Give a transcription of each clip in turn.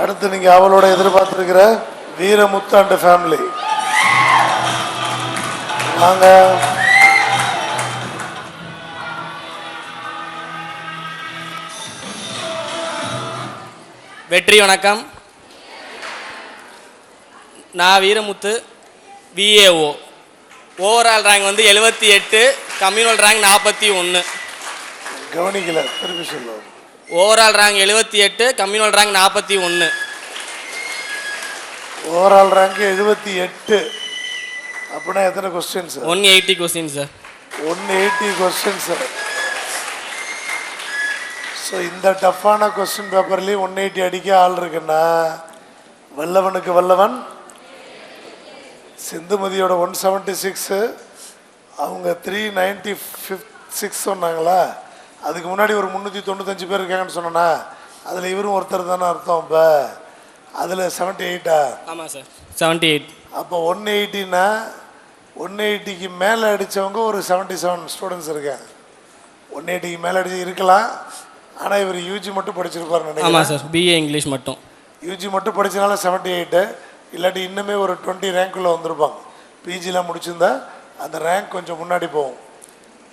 அடுத்து நீங்க அவளோட எதிர்பார்த்திருக்கிற வீரமுத்து அண்ட் ஃபேமிலி வாங்க. வெற்றி வணக்கம். நான் வீரமுத்து, விஏஓ. ஓவரால் ரேங்க் வந்து 78, கம்யூனல் ரேங்க் 41. கவனிக்கல, திருப்பி சொல்லுவோம். Overall rank 78, communal rank 41. Overall rank 78. அப்படின்னா எத்தனை question sir? 180 question sir. 180 question sir. So இந்த டஃப்பான கொஸ்டின் பேப்பர்லேயும் 180 அடிக்க ஆள் இருக்குன்னா வல்லவனுக்கு வல்லவன் சிந்துமதியோட 176, அவங்க 396 சொன்னாங்களா? அதுக்கு முன்னாடி ஒரு 395 பேர் இருக்காங்கன்னு சொன்னா அதில் இவரும் ஒருத்தர் தானே அர்த்தம். இப்போ அதில் 78ஆ? ஆமாம் சார், 78. அப்போ 180னா 180க்கு மேலே அடித்தவங்க ஒரு 77 ஸ்டூடெண்ட்ஸ் இருக்காங்க. 180க்கு மேலே அடிச்சு இருக்கலாம், ஆனால் இவர் யூஜி மட்டும் படிச்சிருப்பார் நினைக்கிறேன். ஆமாம் சார், பிஏ இங்கிலீஷ் மட்டும். யூஜி மட்டும் படித்தனால 78, இல்லாட்டி இன்னுமே ஒரு 20 ரேங்க்குள்ளே வந்திருப்பாங்க. பிஜிலாம் முடிச்சிருந்தா அந்த ரேங்க் கொஞ்சம் முன்னாடி போகும்,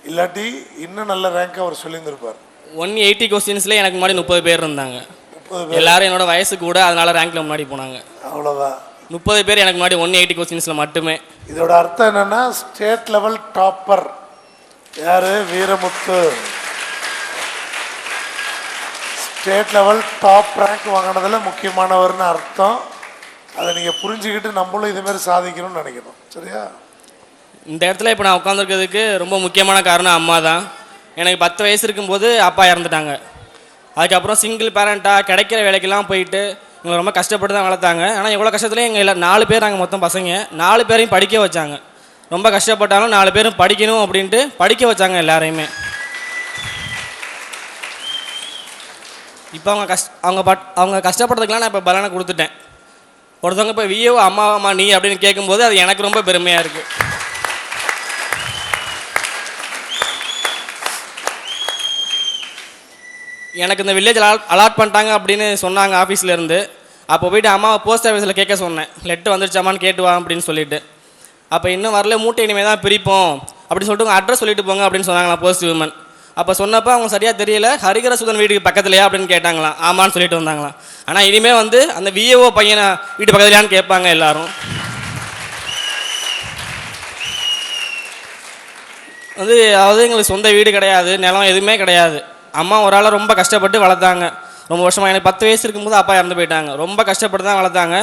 இல்லாட்டி இன்னும் நல்ல ரேங்க் அவர் சொல்லியிருந்திருப்பார். 180 கொஸ்டின்ஸில் எனக்கு முன்னாடி 30 பேர் இருந்தாங்க. 30 பேர் எல்லாரும் என்னோட வயசு கூட, அதனால ரேங்க்ல முன்னாடி போனாங்க. அவ்வளோதான். 30 பேர் எனக்கு முன்னாடி 180 கொஸ்டின்ஸில் மட்டுமே. இதோட அர்த்தம் என்னன்னா ஸ்டேட் லெவல் டாப்பர் யாரு? Veeramuthu. State level top rank வாங்கினதில் முக்கியமானவர்னு அர்த்தம். அதை நீங்கள் புரிஞ்சுக்கிட்டு நம்மளும் இதுமாரி சாதிக்கணும்னு நினைக்கணும். சரியா? இந்த இடத்துல இப்போ நான் உட்காந்துருக்கிறதுக்கு ரொம்ப முக்கியமான காரணம் அம்மா தான். எனக்கு 10 வயசு இருக்கும்போது அப்பா இறந்துட்டாங்க. அதுக்கப்புறம் சிங்கிள் பேரண்ட்டாக கிடைக்கிற வேலைக்கெல்லாம் போயிட்டு எங்களை ரொம்ப கஷ்டப்பட்டு தான் வளர்த்தாங்க. ஆனால் எவ்வளோ கஷ்டத்துலேயும் எங்கள் எல்லாம் 4 பேர் நாங்கள் மொத்தம் பசங்க, 4 பேரையும் படிக்க வச்சாங்க. ரொம்ப கஷ்டப்பட்டாலும் 4 பேரும் படிக்கணும் அப்படின்ட்டு படிக்க வச்சாங்க எல்லாரையுமே. இப்போ அவங்க கஷ்டப்படுறதுக்கெலாம் நான் இப்போ பலனை கொடுத்துட்டேன். ஒருத்தவங்க இப்போ விஏஓ அம்மா நீ அப்படின்னு கேட்கும்போது அது எனக்கு ரொம்ப பெருமையாக இருக்குது. எனக்கு இந்த வில்லேஜ் அலாட் பண்ணிட்டாங்க அப்படின்னு சொன்னாங்க ஆஃபீஸ்லேருந்து. அப்போ போய்ட்டு அம்மாவை போஸ்ட் ஆஃபீஸில் கேட்க சொன்னேன், லெட்டர் வந்துருச்சாமான்னு கேட்டு வா அப்படின்னு சொல்லிட்டு. அப்போ இன்னும் வரல, மூட்டை இனிமேல் தான் பிரிப்போம் அப்படின்னு சொல்லிட்டு உங்கள் அட்ரஸ் சொல்லிட்டு போங்க அப்படின்னு சொன்னாங்களா போஸ்ட் விமன். அப்போ சொன்னப்போ அவங்க சரியாக தெரியல, ஹரிகர சுதன் வீட்டுக்கு பக்கத்துலையா அப்படின்னு கேட்டாங்களாம். ஆமான்னு சொல்லிட்டு வந்தாங்களாம். ஆனால் இனிமேல் வந்து அந்த விஏஓ பையனை வீட்டு பக்கத்துலையான்னு கேட்பாங்க எல்லாரும். அதாவது எங்களுக்கு சொந்த வீடு கிடையாது, நிலம் எதுவுமே கிடையாது. அம்மா ஒரு ஆளாக ரொம்ப கஷ்டப்பட்டு வளர்த்தாங்க. ரொம்ப வருஷமாக எனக்கு 10 வயசு இருக்கும்போது அப்பா இறந்து போயிட்டாங்க. ரொம்ப கஷ்டப்பட்டு தான் வளர்த்தாங்க.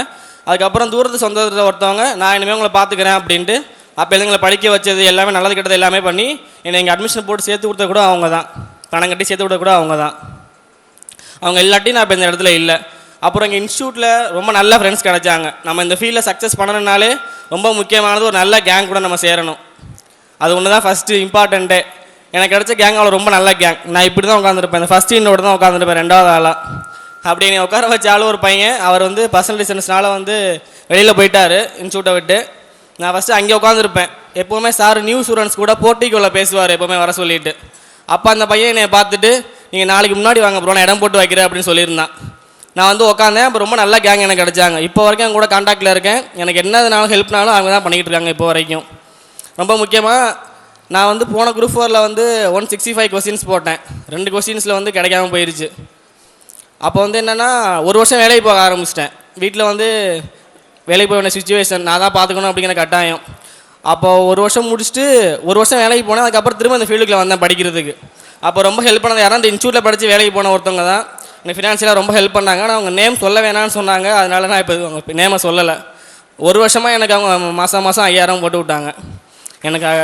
அதுக்கப்புறம் தூரத்து சொந்தத்தில் ஒருத்தவங்க நான் இனிமேல் உங்களை பார்த்துக்கிறேன் அப்படின்ட்டு அப்போ எங்களை படிக்க வச்சது எல்லாமே, நல்லது கெட்டது எல்லாமே பண்ணி என்னை எங்கள் அட்மிஷன் போட்டு சேர்த்து கொடுத்த கூட அவங்க தான். பணம் கட்டி சேர்த்து விட கூட அவங்க தான். அவங்க எல்லாத்தையும் நான் இப்போ இந்த இடத்துல இல்லை. அப்புறம் எங்கள் இன்ஸ்டியூட்டில் ரொம்ப நல்ல ஃப்ரெண்ட்ஸ் கிடைச்சாங்க. நம்ம இந்த ஃபீல்டில் சக்ஸஸ் பண்ணணுன்னாலே ரொம்ப முக்கியமானது ஒரு நல்ல கேங் கூட நம்ம சேரணும். அது ஒன்று தான் ஃபஸ்ட்டு இம்பார்ட்டண்ட்டே. எனக்கு கிடச்ச கேங் அவ்வளோ ரொம்ப நல்ல கேங். நான் இப்படி தான் உட்காந்துருப்பேன், இந்த ஃபஸ்ட் இன்னோடு தான் உட்காந்துருப்பேன் 2வது ஆளாக. அப்படி என்னை உட்கார வச்சாலும் ஒரு பையன், அவர் வந்து பர்சனல் டிஸ்டன்ஸ்னால வந்து வெளியில் போயிட்டார் இன்ஸ்டியூட்டை விட்டு. நான் ஃபஸ்ட்டு அங்கே உட்காந்துருப்பேன். எப்போவுமே சார் நியூ ஸ்டூடெண்ட்ஸ் கூட போர்ட்டிக்குள்ளே பேசுவார் எப்போவுமே வர சொல்லிவிட்டு. அப்போ அந்த பையன் என்னை பார்த்துட்டு நீங்கள் நாளைக்கு முன்னாடி வாங்க ப்ரோ, நான் இடம் போட்டு வைக்கிறேன் அப்படின்னு சொல்லியிருந்தான். நான் வந்து உட்காந்தேன். அப்போ ரொம்ப நல்ல கேங் எனக்கு கிடச்சாங்க. இப்போ வரைக்கும் அவங்க கூட கான்டாக்டில் இருக்கேன். எனக்கு என்னதுனாலும் ஹெல்ப்னாலும் அவங்க தான் பண்ணிக்கிட்டு இருக்காங்க இப்போ வரைக்கும். ரொம்ப முக்கியமாக நான் வந்து போன குரூப் 4ல் வந்து 165 கொஸ்டின்ஸ் போட்டேன். 2 கொஸ்டின்ஸில் வந்து கிடைக்காம போயிடுச்சு. அப்போ வந்து என்னென்னா ஒரு வருஷம் வேலைக்கு போக ஆரம்பிச்சிட்டேன். வீட்டில் வந்து வேலைக்கு போக வேண்டிய சுச்சுவேஷன், நான் தான் பார்த்துக்கணும் அப்படிங்கிற கட்டாயம். அப்போது ஒரு வருஷம் முடிச்சுட்டு ஒரு வருஷம் வேலைக்கு போனேன். அதுக்கப்புறம் திரும்ப இந்த ஃபீல்டுக்குள்ள வந்தேன் படிக்கிறதுக்கு. அப்போ ரொம்ப ஹெல்ப் பண்ணது யாரும் இந்த இன்ஸ்டியூட்டில் படித்து வேலைக்கு போன ஒருத்தவங்க தான். எனக்கு ஃபினான்ஷியலாக ரொம்ப ஹெல்ப் பண்ணாங்க. ஆனால் அவங்க நேம் சொல்ல வேணான்னு சொன்னாங்க. அதனால நான் இப்போ அவங்க நேமை சொல்லலை. ஒரு வருஷமாக எனக்கு அவங்க மாதம் 5000 போட்டு விட்டாங்க எனக்காக.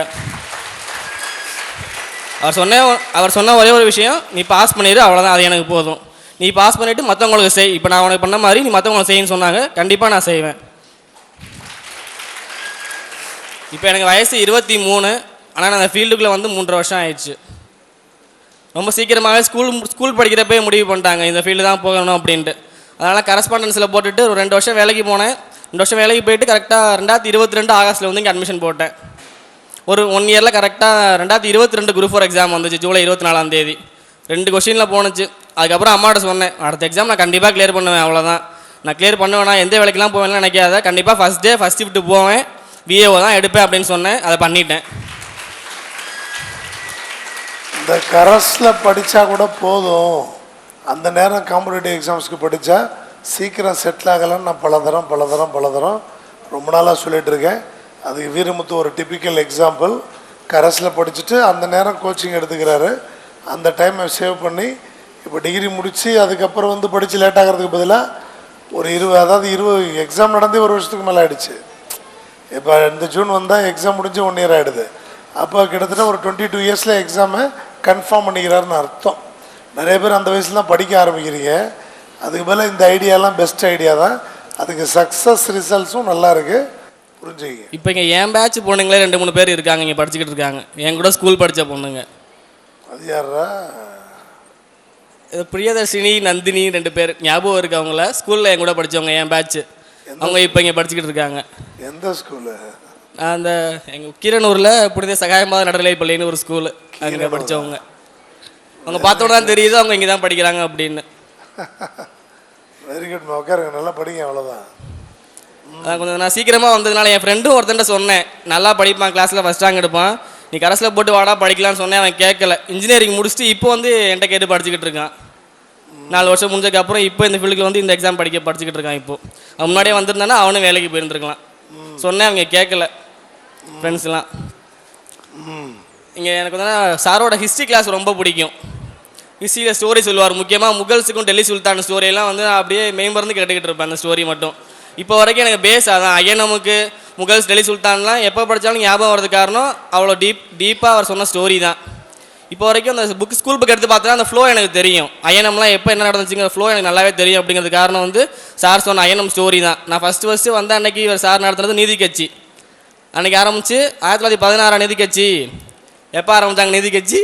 அவர் சொன்ன ஒரே ஒரு விஷயம், நீ பாஸ் பண்ணிடு, அவ்வளோதான், அது எனக்கு போதும். நீ பாஸ் பண்ணிவிட்டு மற்றவங்களுக்கு செய், இப்போ நான் உனக்கு பண்ண மாதிரி நீ மற்றவங்களுக்கு செய்யின்னு சொன்னாங்க. கண்டிப்பாக நான் செய்வேன். இப்போ எனக்கு வயசு 23. ஆனால் நான் அந்த ஃபீல்டுக்குள்ளே வந்து 3.5 வருஷம் ஆயிடுச்சு. ரொம்ப சீக்கிரமாகவே ஸ்கூல் படிக்கிறப்பே முடிவு பண்ணிட்டாங்க இந்த ஃபீல்டு தான் போகணும் அப்படின்ட்டு. அதனால் கரஸ்பாண்டன்ஸில் போட்டுட்டு ஒரு 2 வருஷம் வேலைக்கு போனேன். 2 வருஷம் வேலைக்கு போயிட்டு கரெக்டாக 2022 ஆகஸ்ட்டில் வந்து இங்கே அட்மிஷன் போட்டேன். ஒரு 1 இயரில் கரெக்டாக 2022 குரூப் 4 எக்ஸாம் வந்துச்சு ஜூலை 24ஆம் தேதி. 2 கொஸ்டினில் போணுச்சு. அதுக்கப்புறம் அம்மாட்ட சொன்னேன், அடுத்த எக்ஸாம் நான் கண்டிப்பாக கிளியர் பண்ணுவேன், அவ்வளோதான். நான் கிளியர் பண்ணுவேனா, எந்த வேலைக்கெல்லாம் போவேன்லாம் நினைக்காத, கண்டிப்பாக ஃபஸ்ட் டே ஃபஸ்ட் ஷிஃப்ட்டு போவேன், விஏஓ தான் எடுப்பேன் அப்படின்னு சொன்னேன். அதை பண்ணிட்டேன். இந்த கரஸில் படித்தா கூட போதும், அந்த நேரம் காம்படிட்டிவ் எக்ஸாம்ஸ்க்கு படித்தா சீக்கிரம் செட்டில் ஆகலான்னு நான் பல தரம் ரொம்ப நாளாக சொல்லிகிட்டு இருக்கேன். அதுக்கு வீரமுத்து ஒரு டிப்பிக்கல் எக்ஸாம்பிள். கரஸில் படிச்சுட்டு அந்த நேரம் கோச்சிங் எடுத்துக்கிறாரு, அந்த டைமை சேவ் பண்ணி இப்போ டிகிரி முடித்து அதுக்கப்புறம் வந்து படித்து லேட் ஆகிறதுக்கு பதிலாக ஒரு 20 எக்ஸாம் நடந்து ஒரு வருஷத்துக்கு மேலே ஆகிடுச்சு. இப்போ இந்த ஜூன் வந்தால் எக்ஸாம் முடிஞ்சு 1 இயர் ஆகிடுது. அப்போ கிட்டத்தட்ட ஒரு 22 இயர்ஸில் எக்ஸாமை கன்ஃபார்ம் பண்ணிக்கிறாருன்னு அர்த்தம். நிறைய பேர் அந்த வயசில் தான் படிக்க ஆரம்பிக்கிறீங்க. அதுக்கு பதிலாக இந்த ஐடியாலாம் பெஸ்ட் ஐடியா தான். அதுக்கு சக்ஸஸ் ரிசல்ட்ஸும் நல்லா இருக்குது, புரிஞ்சுங்க. இப்போ இங்கே என் பேட்ச் பொண்ணுங்களே 2-3 பேர் இருக்காங்க, இங்கே படிச்சுக்கிட்டு இருக்காங்க. என் கூட ஸ்கூல் படித்த பொண்ணுங்க. அது யாரா? பிரியதர்ஷினி, நந்தினி 2 பேர் ஞாபகம் இருக்குது. அவங்கள ஸ்கூலில் என் கூட படித்தவங்க, என் பேட்ச். அவங்க இப்போ இங்கே படிச்சுக்கிட்டு இருக்காங்க. எந்த ஸ்கூலு? அந்த எங்கள் கீரனூரில் புனித சகாயமாத நடுநிலைப்பள்ளின்னு ஒரு ஸ்கூலு, அங்கே படித்தவங்க. அவங்க பார்த்தோட தான் தெரியுது அவங்க இங்கே தான் படிக்கிறாங்க அப்படின்னு. வெரி குட், உட்காருங்க, நல்லா படிங்க, அவ்வளோதான். கொஞ்சம் நான் சீக்கிரமாக வந்ததுனால என் ஃப்ரெண்டும் ஒருத்தன்ட்ட சொன்னேன், நல்லா படிப்பான், கிளாஸில் ஃபஸ்ட் ரேங்க் எடுப்பான், நீ கரஸில் போட்டு வாடா படிக்கலான்னு சொன்னேன். அவன் கேட்கல. இன்ஜினியரிங் முடிச்சுட்டு இப்போ வந்து என்கிட்ட கேட்டு படிச்சுக்கிட்டு இருக்கான். 4 வருஷம் முடிஞ்சதுக்கப்புறம் இப்போ இந்த ஃபீல்டுக்கு வந்து இந்த எக்ஸாம் படிச்சுக்கிட்டு இருக்கான். இப்போ அவன் முன்னாடியே வந்திருந்தானா அவனும் வேலைக்கு போயிருந்துருக்கலாம். சொன்னேன், அவங்க கேட்கல ஃப்ரெண்ட்ஸ்லாம். இங்கே எனக்கு வந்து சாரோட ஹிஸ்ட்ரி கிளாஸ் ரொம்ப பிடிக்கும். ஹிஸ்ட்ரியில் ஸ்டோரி சொல்லுவார், முக்கியமாக முகல்ஸுக்கும் டெல்லி சுல்தான் ஸ்டோரியெல்லாம் வந்து நான் அப்படியே மெய்மறந்து கேட்டுக்கிட்டு இருப்பேன். அந்த ஸ்டோரி மட்டும் இப்போ வரைக்கும் எனக்கு பேஸ் அதான். நமக்கு முகல்ஸ், டெல்லி சுல்தான்லாம் எப்போ படித்தாலும் ஞாபகம் வரது காரணம் அவ்வளோ டீப்பாக அவர் சொன்ன ஸ்டோரி தான். இப்போ வரைக்கும் அந்த ஸ்கூல் புக் எடுத்து பார்த்தா அந்த ஃப்ளோ எனக்கு தெரியும். அயனம்லாம் எப்போ என்ன நடந்துச்சுங்கிற ஃப்ளோ எனக்கு நல்லாவே தெரியும். அப்படிங்கிறது காரணம் வந்து சார் சொன்ன அயனம் ஸ்டோரி தான். நான் ஃபஸ்ட்டு வந்த அன்னைக்கு இவர் சார் நடத்துனது நீதி கட்சி. அன்றைக்கி ஆரம்பித்து 1916 நீதி கட்சி. எப்போ ஆரம்பித்தாங்க நீதி கட்சி?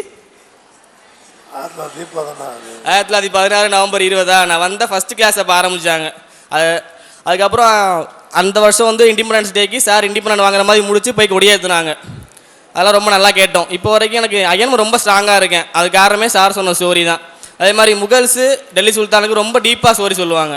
1916 நவம்பர் 20. நான் வந்த ஃபஸ்ட்டு கிளாஸ் அப்போ ஆரம்பித்தாங்க. அதுக்கப்புறம் அந்த வருஷம் வந்து இண்டிபெண்டன்ஸ் டேக்கு சார் இண்டிபெண்டன்ட் வாங்குற மாதிரி முடிச்சு போய் கொடியேற்றுனாங்க. அதெல்லாம் ரொம்ப நல்லா கேட்டோம். இப்போ வரைக்கும் எனக்கு அயன் ரொம்ப ஸ்ட்ராங்காக இருக்கேன். அது காரணமே சார் சொன்ன ஸ்டோரி தான். அதே மாதிரி முகல்ஸு, டெல்லி சுல்தானுக்கு ரொம்ப டீப்பாக ஸ்டோரி சொல்லுவாங்க.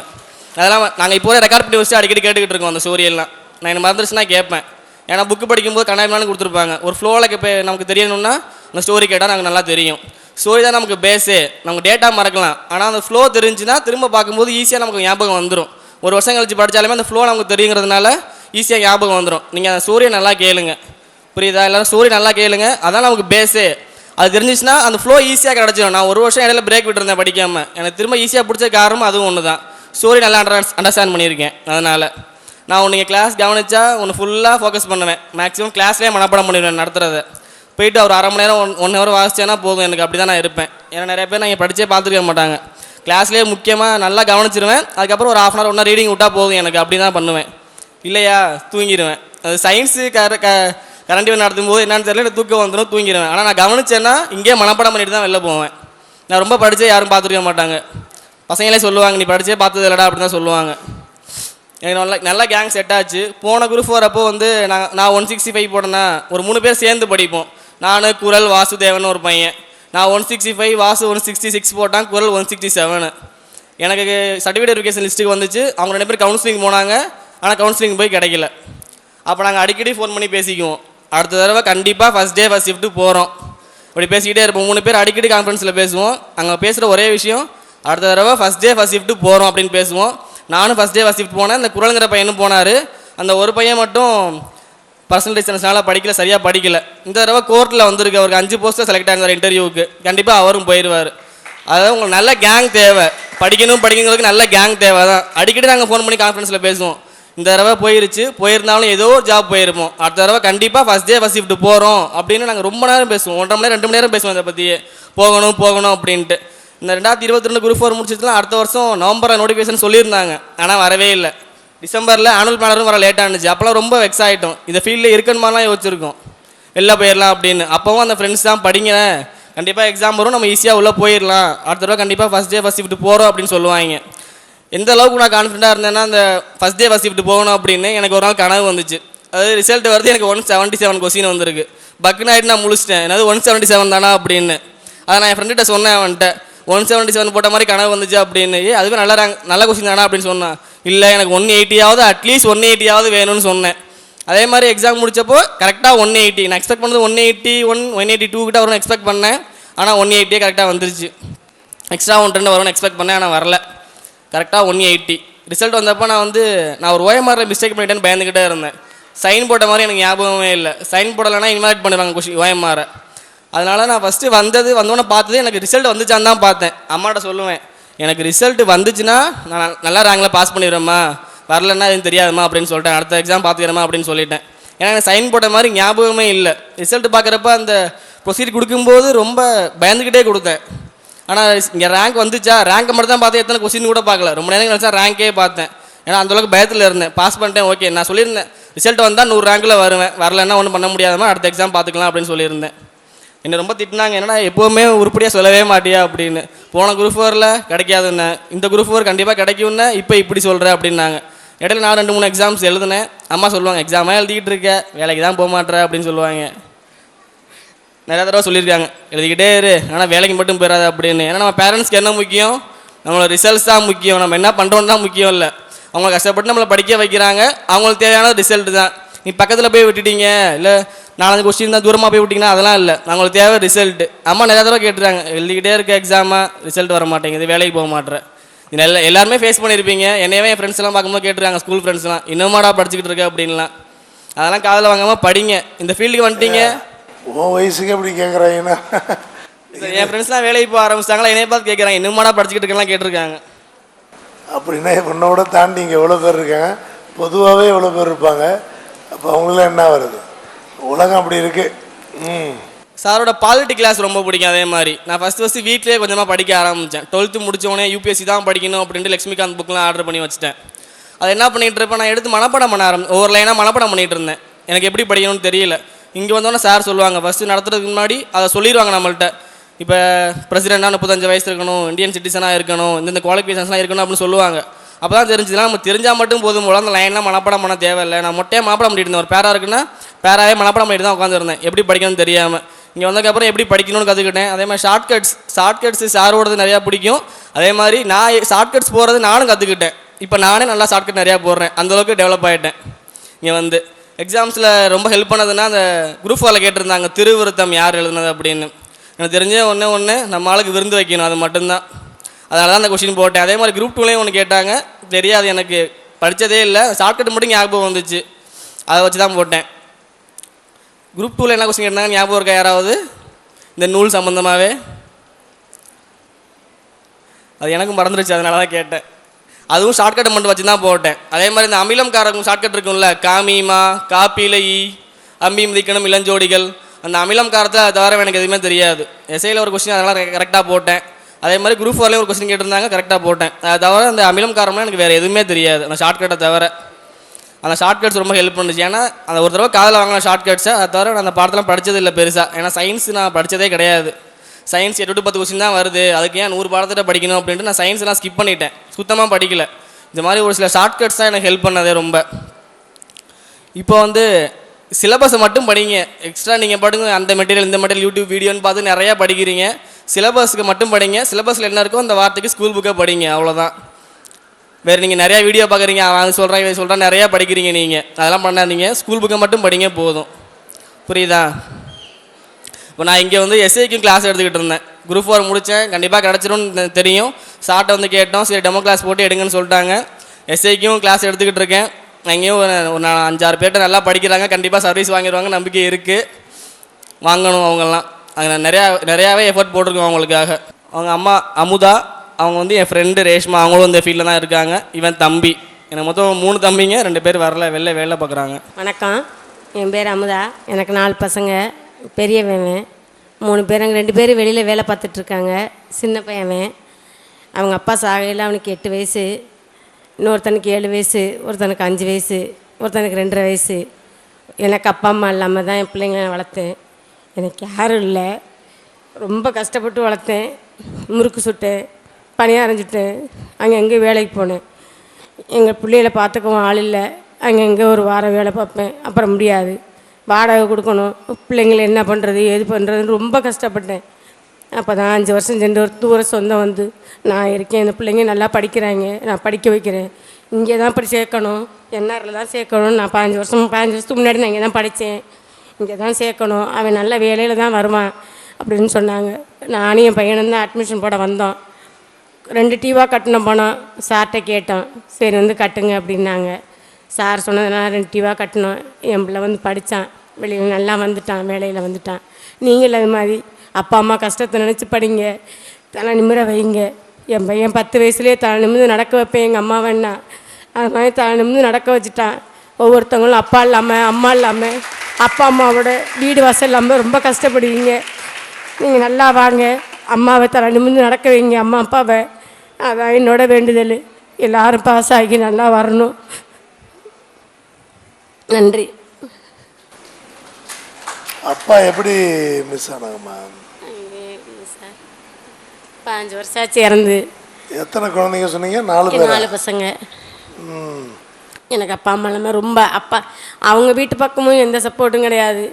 அதெல்லாம் நாங்கள் இப்போ ரெக்கார்ட் பண்ணி வச்சு அடிக்கடி கேட்டுக்கிட்டு இருக்கோம். அந்த ஸ்டோரியெல்லாம் நான் எனக்கு மறந்துருச்சுன்னா கேட்பேன். ஏன்னா புக்கு படிக்கும்போது கண்ணாடினாலும் கொடுத்துருப்பாங்க. ஒரு ஃப்ளோவில் இப்போ நமக்கு தெரியணும்னா அந்த ஸ்டோரி கேட்டால் நமக்கு நல்லா தெரியும். ஸ்டோரி தான் நமக்கு பேஸு. நமக்கு டேட்டா மறக்கலாம், ஆனால் அந்த ஃப்ளோ தெரிஞ்சுன்னா திரும்ப பார்க்கும்போது ஈஸியாக நமக்கு ஞாபகம் வந்துடும். ஒரு வருஷம் கழிச்சு படித்தாலுமே அந்த ஃப்ளோ நமக்கு தெரியுங்கிறதுனால ஈஸியாக ஞாபகம் வந்துடும். நீங்கள் அந்த ஸ்டோரியை நல்லா கேளுங்க, புரியுதா? எல்லோரும் ஸ்டோரி நல்லா கேளுங்க, அதான் நமக்கு பேஸு. அது தெரிஞ்சிச்சுன்னா அந்த ஃப்ளோ ஈஸியாக கிடச்சிடும். நான் ஒரு வருஷம் இடையில பிரேக் விட்டுருந்தேன் படிக்காமல். எனக்கு திரும்ப ஈஸியாக பிடிச்ச காரணம் அதுவும் ஒன்று தான். ஸ்டோரி நல்லா அண்டர்ஸ்டாண்ட் பண்ணியிருக்கேன். அதனால் நான் நீங்கள் கிளாஸ் கவனித்தா ஒன்று ஃபுல்லாக ஃபோக்கஸ் பண்ணுவேன். மேக்ஸிமம் கிளாஸ்லேயே மனப்பாடம் பண்ணிடுவேன். நடத்துகிறத போயிட்டு ஒரு அரை மணி நேரம் 1 ஹவர் வாசிச்சேன்னா போதும். எனக்கு அப்படி தான் நான் இருப்பேன். ஏன்னா நிறைய பேர் நான் இங்கே படித்தே பார்த்துருக்க மாட்டாங்க. கிளாஸ்லேயே முக்கியமாக நல்லா கவனிச்சிருவேன். அதுக்கப்புறம் ஒரு 1/2 hour ரீடிங் விட்டால் போதும். எனக்கு அப்படி தான் பண்ணுவேன். இல்லையா தூங்கிடுவேன். அது சயின்ஸு கரண்ட் இவன் நடத்தும் போது என்னன்னு தெரியல, எனக்கு தூக்கம் வந்துடும், தூங்கிடுவேன். ஆனால் நான் கவனிச்சேன்னா இங்கேயே மனப்பாடம் பண்ணிட்டு தான் வெளில போவேன். நான் ரொம்ப படித்தே யாரும் பார்த்துருக்க மாட்டாங்க. பசங்களே சொல்லுவாங்க, நீ படித்தே பார்த்தது இல்லடா அப்படின்னு தான் சொல்லுவாங்க. எனக்கு நல்லா கேங் செட் ஆச்சு. போன குரூப் வரப்போ வந்து நான் 165 போட்டேன்னா ஒரு 3 பேர் சேர்ந்து படிப்போம். நான், குரல், வாசுதேவன் ஒரு பையன். நான் 165, வாசு 166 போட்டான், குரல் 167. எனக்கு சர்டிஃபிகேட் வெரிஃபிகேஷன் லிஸ்ட்டுக்கு வந்துச்சு. அவங்க 2 பேர் கவுன்சிலிங் போனாங்க, ஆனால் கவுன்சிலிங் போய் கிடைக்கல. அப்போ நாங்கள் அடிக்கடி ஃபோன் பண்ணி பேசிக்குவோம், அடுத்த தடவை கண்டிப்பாக ஃபஸ்ட் டே ஃபஸ்ட் ஷிஃப்ட்டு போகிறோம். அப்படி பேசிக்கிட்டே இருப்போம். 3 பேர் அடிக்கடி கான்ஃபரன்ஸில் பேசுவோம். அங்கே பேசுகிற ஒரே விஷயம், அடுத்த தடவை ஃபஸ்ட் டே ஃபஸ்ட் ஷிஃப்ட்டு போகிறோம் அப்படின்னு பேசுவோம். நானும் ஃபஸ்ட் டே ஃபஸ்ட் ஷிஃப்ட் போனேன். இந்த குரலுங்கிற பையனும் போனார். அந்த ஒரு பையன் மட்டும் பர்சனல் டிஸ்டன்ஸ்னால சரியாக படிக்கல. இந்த தடவை கோர்ட்டில் வந்திருக்கு. அவருக்கு 5 போஸ்ட்டில் செலக்ட் ஆகிருந்தார் இன்டர்வியூவுக்கு. கண்டிப்பாக அவரும் போயிடுவார். அதாவது உங்களுக்கு நல்ல கேங் தேவை. படிக்கணுங்கிறதுக்கு நல்ல கேங் தேவை தான். அடிக்கடி நாங்கள் ஃபோன் பண்ணி கான்ஃபரன்ஸில் பேசுவோம். இந்த தடவை போயிருந்தாலும் ஏதோ ஒரு ஜாப் போயிருப்போம். அடுத்த தடவை கண்டிப்பாக ஃபஸ்ட் டே ஃபஸ்ட் ஷிஃப்ட் போகிறோம் அப்படின்னு நாங்கள் ரொம்ப நேரம் பேசுவோம். 1.5 மணி நேரம் 2 மணி நேரம் பேசுவோம். இதை பற்றியே போகணும் அப்படின்ட்டு. இந்த 2022 குரூப் 4 முடிச்சதுலாம் அடுத்த வருஷம் நவம்பரில் நோட்டிஃபிகேஷன் சொல்லியிருந்தாங்க, ஆனால் வரவே இல்லை. டிசம்பரில் ஆனுவல் பிளானரும் வர லேட்டாக இருந்துச்சு. அப்போலாம் ரொம்ப வெக்ஸ் ஆகிட்டோம். இந்த ஃபீல்டில் இருக்குன்னு மாதிரிலாம் யோசிச்சிருக்கோம், வெளில போயிடலாம் அப்படின்னு. அப்போவும் அந்த ஃப்ரெண்ட்ஸ் தான், படிங்க, கண்டிப்பாக எக்ஸாம் வரும், நம்ம ஈஸியாக உள்ளே போயிடலாம், அடுத்த தடவை கண்டிப்பாக ஃபஸ்ட் டே ஃபஸ்ட் ஷிஃப்ட் போகிறோம் அப்படின்னு சொல்லுவாங்க. எந்த அளவுக்கு நான் கான்ஃபிடென்ட்டாக இருந்தேன்னா அந்த ஃபஸ்ட் டே ஃபஸ்ட் ஷிஃப்ட் போகணும் அப்படின்னு எனக்கு ஒரு நாள் கனவு வந்துச்சு. அது ரிசல்ட் வருது, எனக்கு 177 கொஸ்டின் வந்திருக்கு. பக்குன்னு ஆகிட்டு நான் முழிச்சிட்டேன். என்னது 177 தானா அப்படின்னு. அதை நான் என் ஃப்ரெண்ட்கிட்ட சொன்னேன். அவன்கிட்ட 177 போட்ட மாதிரி கனவு வந்துச்சு அப்படின்னு. அதுவே நல்ல கொஸ்டின் தானா அப்படின்னு சொன்னான். இல்லை எனக்கு 180 அட்லீஸ்ட் 180 வேணும்னு சொன்னேன். அதே மாதிரி எக்ஸாம் முடிச்சப்போ கரெக்டாக 180. நான் எக்ஸ்பெக்ட் பண்ணது 182 கிட்ட வரும்னு எக்ஸ்பெக்ட் பண்ணேன். ஆனால் 180 கரெக்டாக வந்துருச்சு. எக்ஸ்ட்ரா 1 வரும்னு எக்ஸ்பெக்ட் பண்ணேன், ஆனால் வரல. கரெக்டாக 180. ரிசல்ட் வந்தப்போ நான் ஒரு ஓஎம்ஆரில் மிஸ்டேக் பண்ணிட்டேன்னு பயந்துக்கிட்டே இருந்தேன். சைன் போட்ட மாதிரி எனக்கு ஞாபகமே இல்லை. சைன் போடலைன்னா இன்வைட் பண்ணுவாங்க ஓஎம்ஆரை. அதனால் நான் ஃபஸ்ட்டு வந்தோன்னே பார்த்தது எனக்கு ரிசல்ட் வந்துச்சான்னு தான் பார்த்தேன். அம்மாட்ட சொல்லுவேன், எனக்கு ரிசல்ட் வந்துச்சுன்னா நான் நல்லா ரேங்கில் பாஸ் பண்ணிடுவேம்மா, வரலன்னா எதுவும் தெரியாதுமா அப்படின்னு சொல்லிட்டேன். அடுத்த எக்ஸாம் பார்த்துக்கிறேம்மா அப்படின்னு சொல்லிட்டேன். ஏன்னா எனக்கு சைன் போட்ட மாதிரி ஞாபகமே இல்லை. ரிசல்ட் பார்க்குறப்ப அந்த ப்ரொசீட் கொடுக்கும்போது ரொம்ப பயந்துக்கிட்டே கொடுத்தேன். ஆனால் இங்கே ரேங்க் வந்துச்சா, ரேங்க்கை மட்டும் தான் பார்த்தேன், எத்தனை கொஸ்டின் கூட பார்க்கல. ரொம்ப நேரம் கழிச்சா ரேங்கே பார்த்தேன். ஏன்னா அந்தளவுக்கு பயத்தில் இருந்தேன். பாஸ் பண்ணிட்டேன், ஓகே. நான் சொல்லியிருந்தேன் ரிசல்ட் வந்தால் 100 ரேங்கில் வருவேன், வரலன்னா ஒன்றும் பண்ண முடியாதமா, அடுத்த எக்ஸாம் பார்த்துக்கலாம் அப்படின்னு சொல்லியிருந்தேன். என்னை ரொம்ப திட்டினாங்க, என்னன்னா எப்போவுமே உருப்படியாக சொல்லவே மாட்டியா அப்படின்னு. போன குரூப் 4ல் கிடைக்காதுன்னு, இந்த குரூப் 4 கண்டிப்பாக கிடைக்கும்னு இப்போ இப்படி சொல்கிறேன் அப்படின்னாங்க. இடையில நான் 2-3 எக்ஸாம்ஸ் எழுதுனேன். அம்மா சொல்லுவாங்க, எக்ஸாமாக எழுதிக்கிட்டு இருக்க, வேலைக்கு தான் போக மாட்டேற அப்படின்னு சொல்லுவாங்க. நிறையா தடவை சொல்லியிருக்காங்க, எழுதிக்கிட்டே இரு ஆனால் வேலைக்கு மட்டும் போயிடாது அப்படின்னு. ஏன்னா நம்ம பேரண்ட்ஸ்க்கு என்ன முக்கியம், நம்மளோட ரிசல்ட்ஸ் தான் முக்கியம், நம்ம என்ன பண்ணுறோன்னு தான் முக்கியம் இல்லை. அவங்க கஷ்டப்பட்டு நம்மளை படிக்க வைக்கிறாங்க, அவங்களுக்கு தேவையான ரிசல்ட் தான். நீ பக்கத்தில் போய் விட்டுட்டீங்க, இல்லை 4-5 கொஸ்டின் தான் தூரமாக போய் விட்டிங்கன்னா அதெல்லாம் இல்லை, அவங்களுக்கு தேவை ரிசல்ட். அம்மா நிறையா தடவை கேட்டுருக்காங்க, எழுதிக்கிட்டே இருக்க எக்ஸாமாக ரிசல்ட் வர மாட்டேங்குது, வேலைக்கு போக மாட்டேறேன். இது எல்லாருமே ஃபேஸ் பண்ணியிருப்பீங்க. என்னையவே என் ஃப்ரெண்ட்ஸ் எல்லாம் பார்க்கும்போது கேட்டுருக்காங்க, ஸ்கூல் ஃப்ரெண்ட்ஸ்லாம், இன்னுமாடா படிச்சுக்கிட்டு இருக்க அப்படின்லாம். அதெல்லாம் காதில் வாங்காமல் படிங்க. இந்த ஃபீல்டுக்கு வந்துட்டீங்க. உன் வயசுக்கு எப்படி கேட்குறாங்கன்னா, என் ஃப்ரெண்ட்ஸ்லாம் வேலைக்கு போக ஆரம்பிச்சிட்டாங்களா, என்னைய பார்த்து கேட்குறாங்க, இன்னுமாடா படிச்சுக்கிட்டு இருக்கலாம் கேட்டிருக்காங்க. அப்படின்னா உன்னோட தாண்டி இங்கே எவ்வளோ பேர் இருக்காங்க, பொதுவாகவே எவ்வளோ பேர் இருப்பாங்க. அப்போ அவங்களாம் என்ன வருது, உலகம் அப்படி இருக்குது. சாரோட பாலிட்டி கிளாஸ் ரொம்ப பிடிக்கும். அதே மாதிரி நான் ஃபஸ்ட்டு வீட்லேயே கொஞ்சமாக படிக்க ஆரம்பித்தேன். 12th முடித்தோடனே யூபிஎஸ்சி தான் படிக்கணும் அப்படின்ட்டு லக்ஷ்மிகாந்த் புக்கெலாம் ஆர்டர் பண்ணி வச்சுட்டேன். அதை என்ன பண்ணிகிட்டு இருப்பேன், நான் எடுத்து மனப்பாடம் பண்ண ஒவ்வொரு லைனாக மனப்பாடம் பண்ணிகிட்டு இருந்தேன். எனக்கு எப்படி படிக்கணும்னு தெரியல. இங்கே வந்தோன்னே சார் சொல்லுவாங்க, ஃபஸ்ட்டு நடத்துறதுக்கு முன்னாடி அதை சொல்லிடுவாங்க நம்மள்கிட்ட. இப்போ பிரசிடெண்ட்டாக 35 வயசு இருக்கணும், இந்தியன் சிட்டிசனாக இருக்கணும், இந்த குவாலிஃபிகேஷன்ஸ்லாம் இருக்கணும் அப்படின்னு சொல்லுவாங்க. அப்போ தான் தெரிஞ்சுதுலாம் நம்ம தெரிஞ்சால் மட்டும் போதும் போல, அந்த லைன்லாம் மனப்பாடம் பண்ண தேவையில்லை. நான் மொட்டையாக மனப்பாடம் பண்ணிட்டு இருந்தேன். ஒரு பேரா இருக்குன்னா பேராவே மனப்பாடம் பண்ணிட்டு தான் உட்காந்துருந்தேன், எப்படி படிக்கணும்னு தெரியாமல். இங்கே வந்ததுக்கப்புறம் எப்படி படிக்கணும்னு கற்றுக்கிட்டேன். அதே மாதிரி ஷார்ட்கட்ஸ் சாரோடது நிறையா பிடிக்கும். அதே மாதிரி நான் ஷார்ட்கட்ஸ் போகிறது நானும் கற்றுக்கிட்டேன். இப்போ நானே நல்லா ஷார்ட்கட் நிறையா போடுறேன், அந்தளவுக்கு டெவலப் ஆகிட்டேன். இங்கே வந்து எக்ஸாம்ஸில் ரொம்ப ஹெல்ப் பண்ணதுன்னா அந்த குரூப் 4ல் கேட்டிருந்தாங்க, திருவிருத்தம் யார் எழுதுனது அப்படின்னு. எனக்கு தெரிஞ்ச ஒன்று நம்ம ஆளுக்கு விருந்து வைக்கணும், அது மட்டும்தான். அதனால தான் அந்த கொஸ்டின் போட்டேன். அதே மாதிரி குரூப் 2லேயும் ஒன்று கேட்டாங்க, தெரியாது, எனக்கு படித்ததே இல்லை, ஷார்ட்கட் மட்டும் ஞாபகம் வந்துச்சு, அதை வச்சு தான் போட்டேன். குரூப் 2ல் என்ன கொஸ்டின் கேட்டாங்க ஞாபகம் இருக்கா யாராவது, இந்த நூல் சம்மந்தமாகவே? அது எனக்கும் மறந்துருச்சு, அதனால தான் கேட்டேன். அதுவும் ஷார்ட்கட்டை மட்டும் வச்சு தான் போட்டேன். அதே மாதிரி இந்த அமிலம் காரக்கும் ஷார்ட்கட் இருக்கும்ல, காமீமா, காப்பிலை, அம்பி மிதிக்கணும், இளஞ்சோடிகள், அந்த அமிலம் காரத்தை அது தவிர எனக்கு எதுவுமே தெரியாது. எஸ்ஐயில் ஒரு கொஸ்டின் அதெல்லாம் கரெக்டாக போட்டேன். அதே மாதிரி குரூப் 4லேயும் ஒரு கொஸ்டின் கேட்டிருந்தாங்க, கரெக்டாக போட்டேன். அதை தவிர அந்த அமிலம் காரம்லாம் எனக்கு வேறு எதுவுமே தெரியாது, அந்த ஷார்ட்கட்டை தவிர. அந்த ஷார்ட்கட்ஸ் ரொம்ப ஹெல்ப் பண்ணுச்சு. ஏன்னா அந்த ஒரு தடவை காதில் வாங்கின ஷார்ட்கட்ஸை, அதை தவிர நான் அந்த பாடத்தெல்லாம் படித்தது இல்லை பெருசாக. ஏன்னா சயின்ஸ் நான் படித்ததே கிடையாது. சயின்ஸ் 8 to 10 கொஸ்டின் தான் வருது, அதுக்கு ஏன் 100 பாடத்திட்ட படிக்கணும் அப்படின்ட்டு நான் சயின்ஸ்லாம் ஸ்கிப் பண்ணிட்டேன், சுத்தமாக படிக்கல. இந்த மாதிரி ஒரு சில ஷார்ட்கட்ஸ் தான் எனக்கு ஹெல்ப் பண்ணதே ரொம்ப. இப்போ சிலபஸை மட்டும் படிங்க, எக்ஸ்ட்ரா நீங்கள் படுங்க, அந்த மெட்டீரியல் இந்த மெட்டீரியல் யூடியூப் வீடியோன்னு பார்த்து நிறையா படிக்கிறீங்க. சிலபஸுக்கு மட்டும் படிங்க, சிலபஸில் என்ன இருக்கோ அந்த வார்த்தைக்கு ஸ்கூல் புக்கை படிங்க, அவ்வளோதான். வேறு நீங்கள் நிறையா வீடியோ பார்க்குறீங்க, அவன் சொல்கிறான் இதை சொல்கிறான், நிறையா படிக்கிறீங்க, நீங்கள் அதெல்லாம் பண்ணாதீங்க, ஸ்கூல் புக்கை மட்டும் படிங்க போதும். புரியுதா? இப்போ நான் இங்கே எஸ்ஐக்கும் கிளாஸ் எடுத்துக்கிட்டு இருந்தேன். குரூப் 4 முடித்தேன், கண்டிப்பாக கிடச்சிரும்னு தெரியும். சார்ட்டை கேட்டோம், சரி டெமோ கிளாஸ் போட்டு எடுங்கன்னு சொல்லிட்டாங்க. எஸ்ஐக்கும் கிளாஸ் எடுத்துக்கிட்டு இருக்கேன். அங்கேயும் ஒரு 5-6 பேர்கிட்ட நல்லா படிக்கிறாங்க, கண்டிப்பாக சர்வீஸ் வாங்கிடுவாங்க, நம்பிக்கை இருக்குது. வாங்கணும் அவங்கெல்லாம். அங்கே நிறையாவே எஃபர்ட் போட்டிருக்கோம் அவங்களுக்காக. அவங்க அம்மா அமுதா, அவங்க என் ஃப்ரெண்டு ரேஷ்மா, அவங்களும் இந்த ஃபீல்டில் தான் இருக்காங்க. இவன் தம்பி, எனக்கு மொத்தம் 3 தம்பிங்க, 2 பேர் வரல, வேலை பார்க்குறாங்க. வணக்கம், என் பேர் அமுதா. எனக்கு 4 பசங்க, பெரியவன் 3 பேர், அங்கே 2 பேர் வெளியில் வேலை பார்த்துட்ருக்காங்க. சின்ன பையன், அவங்க அப்பா சாகையில் அவனுக்கு 8 வயசு, இன்னொருத்தனுக்கு 7 வயசு, ஒருத்தனுக்கு 5 வயசு, ஒருத்தனுக்கு 2.5 வயசு. எனக்கு அப்பா அம்மா இல்லாமல் தான் என் பிள்ளைங்களை வளர்த்தேன். எனக்கு யாரும் இல்லை, ரொம்ப கஷ்டப்பட்டு வளர்த்தேன். முறுக்கு சுட்டேன், பணியாரம் சுட்டேன், அங்கே வேலைக்கு போனேன். எங்கள் பிள்ளைகளை பார்த்துக்கவும் ஆள் இல்லை, அங்கே ஒரு வாரம் வேலை பார்ப்பேன், அப்புறம் முடியாது, வாடகை கொடுக்கணும், பிள்ளைங்களை என்ன பண்ணுறது ஏது பண்ணுறதுன்னு ரொம்ப கஷ்டப்பட்டேன். அப்போ தான் 5 வருஷம் சென்று ஒரு தூர சொந்தம் நான் இருக்கேன், இந்த பிள்ளைங்க நல்லா படிக்கிறாங்க, நான் படிக்க வைக்கிறேன், இங்கே தான் இப்படி சேர்க்கணும், என்ஆரில் தான் சேர்க்கணும். நான் 15 வருஷத்துக்கு முன்னாடி நான் இங்கே தான் படித்தேன், இங்கே தான் சேர்க்கணும், அவன் நல்ல வேலையில் தான் வருவான் அப்படின்னு சொன்னாங்க. நானும் என் பையனும் தான் அட்மிஷன் போட வந்தோம். 2 டியூவாக கட்டின பணம் சார்கிட்ட கேட்டோம். சரி வந்து கட்டுங்க அப்படின்னாங்க. சார் சொன்னதுனால 2 டியூவாக கட்டினோம். என் பிள்ளை வந்து படித்தான், வெளியில் நல்லா வந்துட்டான், வேலையில் வந்துட்டான். நீங்கள் அது மாதிரி அப்பா அம்மா கஷ்டத்தை நினச்சி படிங்க, தலை நிமிர வைங்க. என் பையன் 10 வயசுலேயே தலை நிமிர்ந்து நடக்க வைப்பேன் எங்கள் அம்மா வேணா, அது மாதிரி தலை நிமிர்ந்து நடக்க வச்சுட்டான். ஒவ்வொருத்தவங்களும் அப்பா இல்லாமல் அம்மா இல்லாமல் அப்பா அம்மாவோட வீடு வாசல் இல்லாமல் ரொம்ப கஷ்டப்படுவீங்க. நீங்கள் நல்லா வாங்க, அம்மாவை தலை நிமிர்ந்து நடக்க வைங்க, அம்மா அப்பாவை. அதான் என்னோட வேண்டுதல். எல்லாரும் பாஸ் ஆகி நல்லா வரணும். நன்றி. அப்பா எப்படி மிஸ் ஆனாங்கம்மா? 5 வருஷம் ஆச்சு இறந்து. எத்தனை குழந்தைங்க சொன்னீங்க? 4 பேர். 4 பசங்க. எனக்கு அப்பா அம்மா எல்லாமே ரொம்ப அவங்க வீட்டு பக்கமும் எந்த சப்போர்ட்டும் கிடையாது,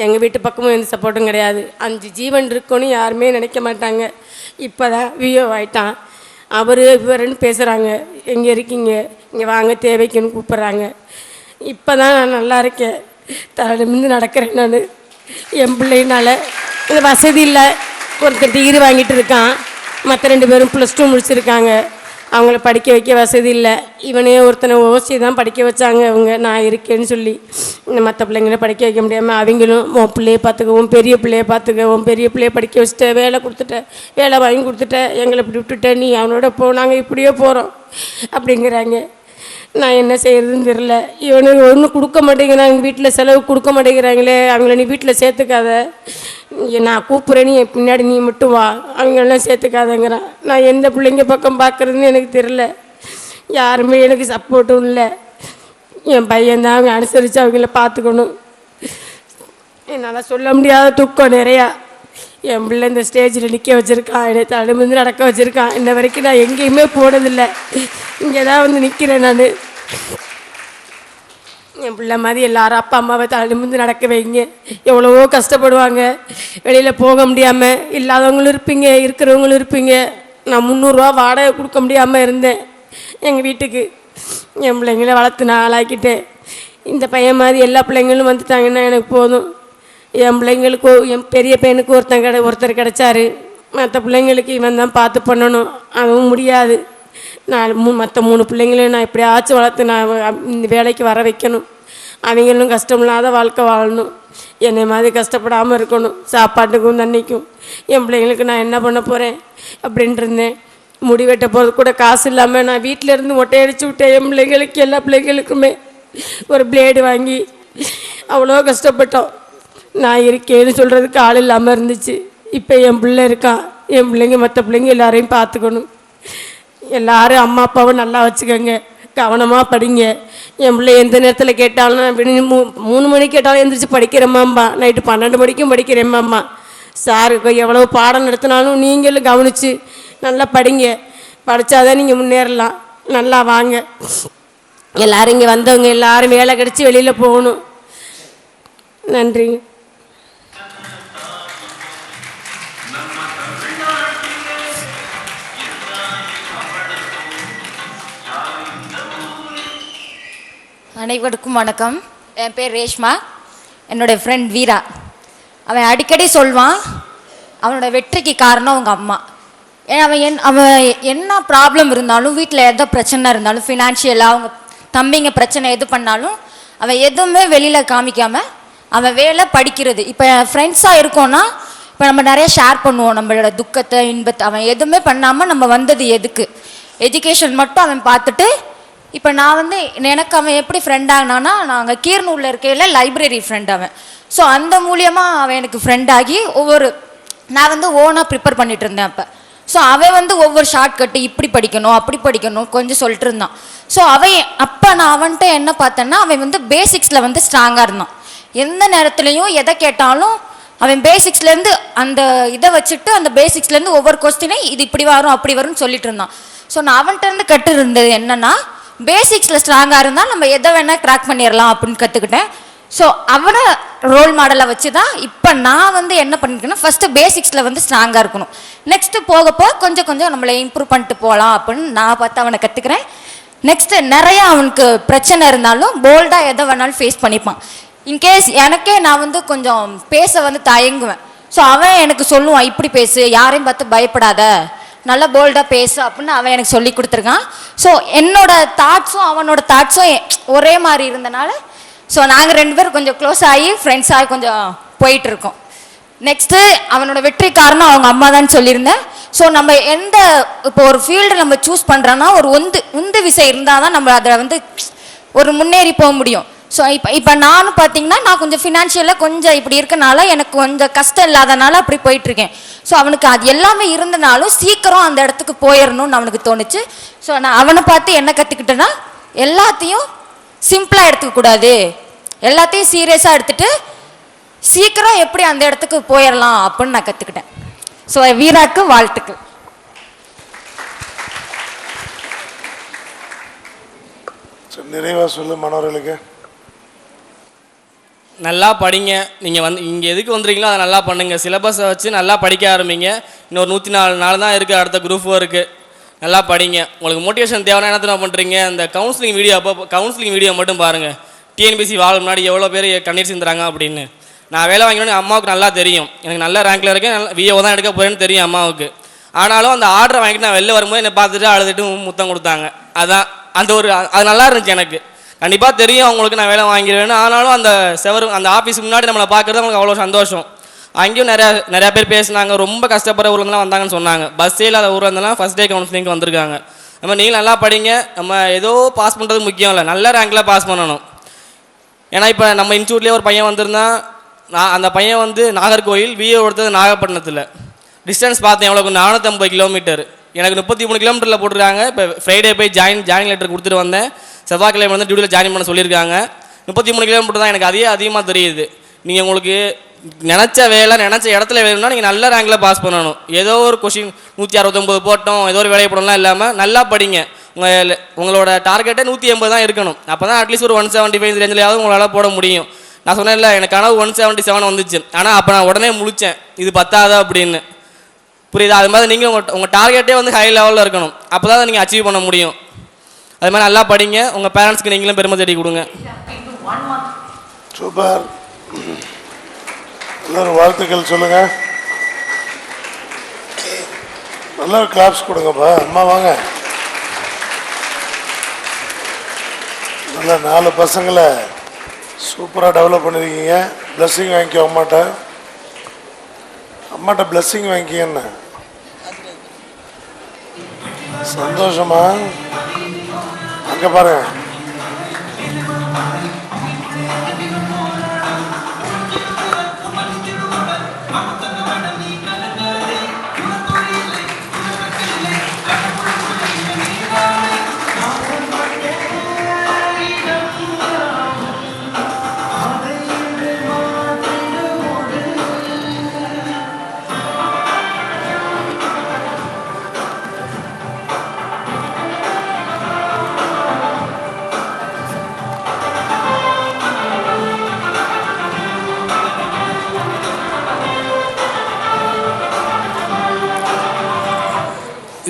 எங்கள் வீட்டு பக்கமும் எந்த சப்போர்ட்டும் கிடையாது. 5 ஜீவன் இருக்குன்னு யாருமே நினைக்க மாட்டாங்க. இப்போ தான் விஓ ஆகிட்டான். அவர் இவருன்னு பேசுகிறாங்க, எங்கே இருக்கீங்க, இங்கே வாங்க தேவைக்குன்னு கூப்பிட்றாங்க. இப்போ தான் நான் நல்லா இருக்கேன், தலை நிமிர்ந்து நடக்கிறேன். நான் என் பிள்ளைனால இந்த வசதி இல்லை. ஒருத்தர் டிகிரி வாங்கிட்டு இருக்கான், மற்ற 2 பேரும் +2 முடிச்சிருக்காங்க. அவங்கள படிக்க வைக்க வசதி இல்லை. இவனே ஒருத்தனை ஓசி தான் படிக்க வச்சாங்க அவங்க, நான் இருக்கேன்னு சொல்லி. இந்த மற்ற பிள்ளைங்கள படிக்க வைக்க முடியாமல் அவங்களும் உன் பிள்ளையை பார்த்துக்கவும், பெரிய பிள்ளையை பார்த்துக்கவும், பெரிய பிள்ளையை படிக்க வச்சுட்ட, வேலை கொடுத்துட்ட, வேலை வாங்கி கொடுத்துட்ட, எங்களை இப்படி விட்டுட்ட, நீ அவனோட போ, நாங்கள் இப்படியே போகிறோம் அப்படிங்கிறாங்க. நான் என்ன செய்கிறதுன்னு தெரில. இவனுக்கு ஒன்றும் கொடுக்க மாட்டேங்கிறான், எங்கள் வீட்டில் செலவு கொடுக்க மாட்டேங்கிறாங்களே, அவங்கள நீ வீட்டில் சேர்த்துக்காத, நான் கூப்பிட்றேன், நீ பின்னாடி நீ மட்டும் வா, அவங்களெல்லாம் சேர்த்துக்காதங்கிறான். நான் எந்த பிள்ளைங்க பக்கம் பார்க்குறதுன்னு எனக்கு தெரில. யாருமே எனக்கு சப்போர்ட்டும் இல்லை. என் பையன்தான் அவங்க அனுசரித்து அவங்கள பார்த்துக்கணும். என்னால் சொல்ல முடியாத துக்கம் நிறையா. என் பிள்ளை இந்த ஸ்டேஜில் நிற்க வச்சுருக்கான், என்னை தடுமிருந்து நடக்க வச்சுருக்கான். இன்ன வரைக்கும் நான் எங்கேயுமே போனதில்லை, இங்கே தான் வந்து நிற்கிறேன். நான் என் பிள்ளை மாதிரி எல்லாரும் அப்பா அம்மாவை தடுமிருந்து நடக்க வைங்க. எவ்வளவோ கஷ்டப்படுவாங்க, வெளியில் போக முடியாமல் இல்லாதவங்களும் இருப்பீங்க, இருக்கிறவங்களும் இருப்பீங்க. நான் 300 ரூபா வாடகை கொடுக்க முடியாமல் இருந்தேன் எங்கள் வீட்டுக்கு. என் பிள்ளைங்கள வளர்த்து நான் ஆளாக்கிட்டேன். இந்த பையன் மாதிரி எல்லா பிள்ளைங்களும் வந்துட்டாங்கன்னா எனக்கு போதும். என் பிள்ளைங்களுக்கு என் பெரிய பையனுக்கு ஒருத்தர் கிடச்சாரு, மற்ற பிள்ளைங்களுக்கு இவன் தான் பார்த்து பண்ணணும், அதுவும் முடியாது. நான் மற்ற 3 பிள்ளைங்களையும் நான் எப்படியாச்சும் வளர்த்து நான் இந்த வேலைக்கு வர வைக்கணும். அவங்களும் கஷ்டமில்லாத வாழ்க்கை வாழணும், என்னை மாதிரி கஷ்டப்படாமல் இருக்கணும், சாப்பாட்டுக்கும் தண்ணிக்கும். என் பிள்ளைங்களுக்கு நான் என்ன பண்ண போகிறேன் அப்படின்ட்டு இருந்தேன். முடி வெட்ட போகிறது கூட காசு இல்லாமல் நான் வீட்டிலேருந்து ஒட்டையடிச்சு விட்டேன். என் பிள்ளைங்களுக்கு எல்லா பிள்ளைங்களுக்குமே ஒரு பிளேடு வாங்கி அவ்வளோ கஷ்டப்பட்டோம். நான் இருக்கேன்னு சொல்கிறதுக்கு ஆள் இல்லாமல் இருந்துச்சு. இப்போ என் பிள்ளை இருக்கான், என் பிள்ளைங்க மற்ற பிள்ளைங்க எல்லாரையும் பார்த்துக்கணும். எல்லோரும் அம்மா அப்பாவை நல்லா வச்சுக்கோங்க, கவனமாக படிங்க. என் பிள்ளை எந்த நேரத்தில் கேட்டாலும் அப்படின்னு 3 மணிக்கு கேட்டாலும் எழுந்திரிச்சு படிக்கிறேம்மாம்பா, நைட்டு 12 மணிக்கும் படிக்கிறேம்மாம்மா. சாருக்கு எவ்வளோ பாடம் நடத்தினாலும் நீங்களும் கவனித்து நல்லா படிங்க, படித்தாதான் நீங்கள் முன்னேறலாம். நல்லா வாங்க. எல்லோரும் இங்கே வந்தவங்க எல்லோரும் வேலை கிடச்சி வெளியில் போகணும். நன்றிங்க. அனைவருக்கும் வணக்கம். என் பேர் ரேஷ்மா, என்னோடய ஃப்ரெண்ட் வீரா. அவன் அடிக்கடி சொல்வான் அவனோட வெற்றிக்கு காரணம் அவங்க அம்மா. ஏன்னா அவன் என்ன ப்ராப்ளம் இருந்தாலும், வீட்டில் எதோ பிரச்சனை இருந்தாலும், ஃபினான்ஷியலாக அவங்க தம்பிங்க பிரச்சனை எது பண்ணாலும் அவன் எதுவுமே வெளியில் காமிக்காமல் அவன் வேலை படிக்கிறது. இப்போ ஃப்ரெண்ட்ஸாக இருக்கோன்னா இப்போ நம்ம நிறைய ஷேர் பண்ணுவோம் நம்மளோட துக்கத்தை இன்பத்தை. அவன் எதுவுமே பண்ணாமல் நம்ம வந்தது எதுக்கு? எஜுகேஷன் மட்டும் அவன் பார்த்துட்டு. இப்போ நான் எனக்கு அவன் எப்படி ஃப்ரெண்ட் ஆகினான்னா, நாங்கள் கீரனூரில் இருக்கையில் லைப்ரரி ஃப்ரெண்ட் அவன். ஸோ அந்த மூலியமாக அவன் எனக்கு ஃப்ரெண்ட் ஆகி நான் ஓனாக ப்ரிப்பேர் பண்ணிட்டு இருந்தேன் அப்போ. ஸோ அவன் ஒவ்வொரு ஷார்ட்கட்டு இப்படி படிக்கணும் அப்படி படிக்கணும் கொஞ்சம் சொல்லிட்டு இருந்தான். ஸோ அப்போ நான் அவன்கிட்ட என்ன பார்த்தேன்னா, அவன் பேசிக்ஸில் ஸ்ட்ராங்காக இருந்தான். எந்த நேரத்துலையும் எதை கேட்டாலும் அவன் பேசிக்ஸ்லேருந்து அந்த இதை வச்சுட்டு அந்த பேசிக்ஸ்லேருந்து ஒவ்வொரு கொஸ்டினையும் இது இப்படி வரும் அப்படி வரும்னு சொல்லிட்டு இருந்தான். ஸோ நான் அவன்கிட்ட கற்று இருந்தது என்னென்னா, பேசிக்ஸில் ஸ்ட்ராங்காக இருந்தால் நம்ம எதை வேணால் ட்ராக் பண்ணிடலாம் அப்படின்னு கற்றுக்கிட்டேன். ஸோ அவனை ரோல் மாடலை வச்சு தான் இப்போ நான் என்ன பண்ணியிருக்கேன்னா, ஃபஸ்ட்டு பேசிக்ஸில் ஸ்ட்ராங்காக இருக்கணும், நெக்ஸ்ட்டு போக போக கொஞ்சம் கொஞ்சம் நம்மளை இம்ப்ரூவ் பண்ணிட்டு போகலாம் அப்படின்னு நான் பார்த்து அவனை கற்றுக்கிறேன். நெக்ஸ்ட் நிறைய அவனுக்கு பிரச்சனை இருந்தாலும் போல்டாக எதை வேணாலும் ஃபேஸ் பண்ணிப்பான். இன்கேஸ் எனக்கே நான் வந்து கொஞ்சம் பேச வந்து தயங்குவேன். ஸோ அவன் எனக்கு சொல்லுவான், இப்படி பேசு, யாரையும் பார்த்து பயப்படாத, நல்லா போல்டாக பேசு அப்படின்னு அவன் எனக்கு சொல்லி கொடுத்துருக்கான். ஸோ என்னோட தாட்ஸும் அவனோட தாட்ஸும் ஒரே மாதிரி இருந்தனால ஸோ நாங்கள் 2 பேரும் கொஞ்சம் க்ளோஸ் ஆகி ஃப்ரெண்ட்ஸாகி கொஞ்சம் போயிட்டு இருக்கோம். நெக்ஸ்ட்டு அவனோட வெற்றி காரணம் அவங்க அம்மா தான் சொல்லியிருந்தேன். ஸோ நம்ம எந்த இப்போ ஒரு ஃபீல்டு நம்ம சூஸ் பண்ணுறோன்னா ஒரு உந்து விசை இருந்தால் தான் நம்ம அதை வந்து ஒரு முன்னேறி போக முடியும். ஸோ இப்போ நானும் பார்த்தீங்கன்னா நான் கொஞ்சம் ஃபினான்ஷியலாக கொஞ்சம் இப்படி இருக்கனால எனக்கு கொஞ்சம் கஷ்டம் இல்லாதனால அப்படி போயிட்டுருக்கேன். ஸோ அவனுக்கு அது எல்லாமே இருந்தனாலும் சீக்கிரம் அந்த இடத்துக்கு போயிடணும்னு அவனுக்கு தோணுச்சு. ஸோ நான் அவனை பார்த்து என்ன கற்றுக்கிட்டேன்னா எல்லாத்தையும் சிம்பிளாக எடுத்துக்கக்கூடாது, எல்லாத்தையும் சீரியஸாக எடுத்துகிட்டு சீக்கிரம் எப்படி அந்த இடத்துக்கு போயிடலாம் அப்படின்னு நான் கற்றுக்கிட்டேன். ஸோ வீராக்கு வாழ்த்துக்கள். நிறைவா சொல்லு மாணவர்களுக்கு. நல்லா படிங்க. நீங்கள் வந்து இங்கே எதுக்கு வந்துருக்கீங்களோ அதை நல்லா பண்ணுங்கள். சிலபஸை வச்சு நல்லா படிக்க ஆரம்பிங்க. இன்னொரு 104 நாள் தான் இருக்குது அடுத்த குரூப் 4க்கு. நல்லா படிங்க. உங்களுக்கு மோட்டிவேஷன் தேவைன்னா என்ன பண்ணுறீங்க, இந்த கவுன்சிலிங் வீடியோ கவுன்சிலிங் வீடியோ மட்டும் பாருங்கள். டிஎன்பிசி வாழ் முன்னாடி எவ்வளோ பேர் கண்ணீர் சிந்துறாங்க அப்படின்னு. நான் வேலை வாங்கினோன்னு அம்மாவுக்கு நல்லா தெரியும். எனக்கு நல்ல ரேங்க்கில் இருக்கேன், நல்ல விஏஓ தான் எடுக்க போகிறேன்னு தெரியும் அம்மாவுக்கு. ஆனாலும் அந்த ஆர்டரை வாங்கிட்டு நான் வெளில வரும்போது என்னை பார்த்துட்டு அழுதுட்டு முத்தம் கொடுத்தாங்க. அதான் அது அது நல்லா இருந்துச்சு எனக்கு. கண்டிப்பாக தெரியும் அவங்களுக்கு நான் வேலை வாங்கிடுவேன்னு. ஆனாலும் அந்த அந்த ஆஃபீஸுக்கு முன்னாடி நம்மளை பார்க்குறது அவங்களுக்கு அவ்வளோ சந்தோஷம். அங்கேயும் நிறையா பேர் பேசினாங்க. ரொம்ப கஷ்டப்படுற ஊர்லேருந்துலாம் வந்தாங்கன்னு சொன்னாங்க. பஸ்ஸே இல்லாத ஊரில் இருந்தெல்லாம் ஃபஸ்ட் டே கவுன்சிலிங்க்கு வந்திருக்காங்க. நம்ம நீங்கள் நல்லா படிங்க. நம்ம ஏதோ பாஸ் பண்ணுறது முக்கியம் இல்லை, நல்ல ரேங்கில் பாஸ் பண்ணணும். ஏன்னா இப்போ நம்ம இன்ஸ்டியூட்லேயே ஒரு பையன் வந்திருந்தான். அந்த பையன் வந்து நாகர்கோவில், விஏ எடுத்தது நாகப்பட்டினத்தில். டிஸ்டன்ஸ் பார்த்தேன் எவ்வளோ, 450 கிலோமீட்டர். எனக்கு 33 கிலோமீட்டரில் போட்டிருக்காங்க. இப்போ ஃப்ரைடே போய் ஜாயினிங் லெட்டர் கொடுத்துட்டு வந்தேன். செவ்வாய்க்கிழமை வந்து டியூட்டியில் ஜாயின் பண்ண சொல்லியிருக்காங்க. 33 கிலோமீட்டர் தான். எனக்கு அதே அதிகமாக தெரியுது. நீங்கள் உங்களுக்கு நினச்ச வேலை நினச்ச இடத்துல வேணும்னா நீங்கள் நல்ல ரேங்கில் பாஸ் பண்ணணும். ஏதோ ஒரு கொஷின் 169 போட்டோம், ஏதோ ஒரு வேலையை போடலாம் இல்லாமல் நல்லா படிங்க. உங்களோட டார்கெட்டே 180 தான் இருக்கணும். அப்போ தான் அட்லீஸ்ட் ஒரு 175 ரேஞ்சிலையாவது உங்களால் போட முடியும். நான் சொன்னேன் இல்லை, எனக்கு கனவு 177 வந்துச்சு. ஆனால் அப்போ நான் உடனே முழித்தேன், இது பத்தாதா அப்படின்னு. புரியுதா? அது மாதிரி நீங்கள் உங்கள் டார்கெட்டே வந்து ஹை லெவலில் இருக்கணும். அப்போ தான் நீங்கள் அச்சீவ் பண்ண முடியும். அது மாதிரி நல்லா படிங்க. உங்கள் பேரண்ட்ஸ்க்கு நீங்களும் பெருமை தேடி கொடுங்க. சூப்பர். எல்லாரும் வாழ்த்துக்கள் சொல்லுங்க. நல்லா கிளாப்ஸ் கொடுங்கப்பா. அம்மா வாங்க. நல்லா 4 பசங்களை சூப்பராக டெவலப் பண்ணியிருக்கீங்க. பிளஸ்ஸிங் வாங்கிக்கோ அம்மாட்ட பிளஸ்ஸிங் வாங்கிக்கன்னு. சந்தோஷமா? அங்கே பாருங்க.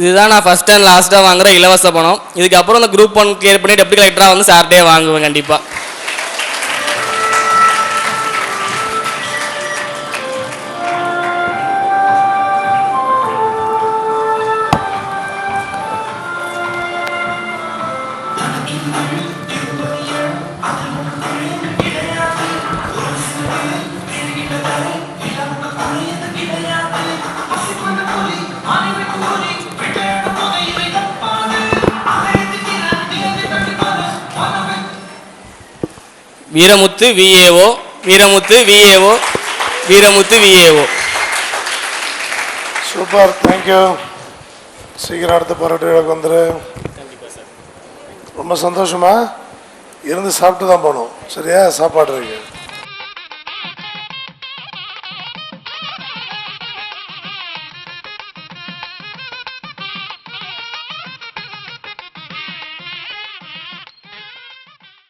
இதுதான் நான் ஃபஸ்ட் அண்ட் லாஸ்ட்டாக வாங்குகிற இலவச பணம். இதுக்கப்புறம் இந்த குரூப் 1 கிளியர் பண்ணி டெப்டி கலெக்டராக வந்து சார்ட்டே வாங்குவேன் கண்டிப்பாக. Veeramuthu VAO, Veeramuthu VAO, Veeramuthu VAO. Super, thank you. சீக்கிரம் அடுத்த பாராட்டு வந்துரு. ரொம்ப சந்தோஷமா இருந்து சாப்பிட்டு தான் போகணும். சரியா? சாப்பாடு இருக்கு.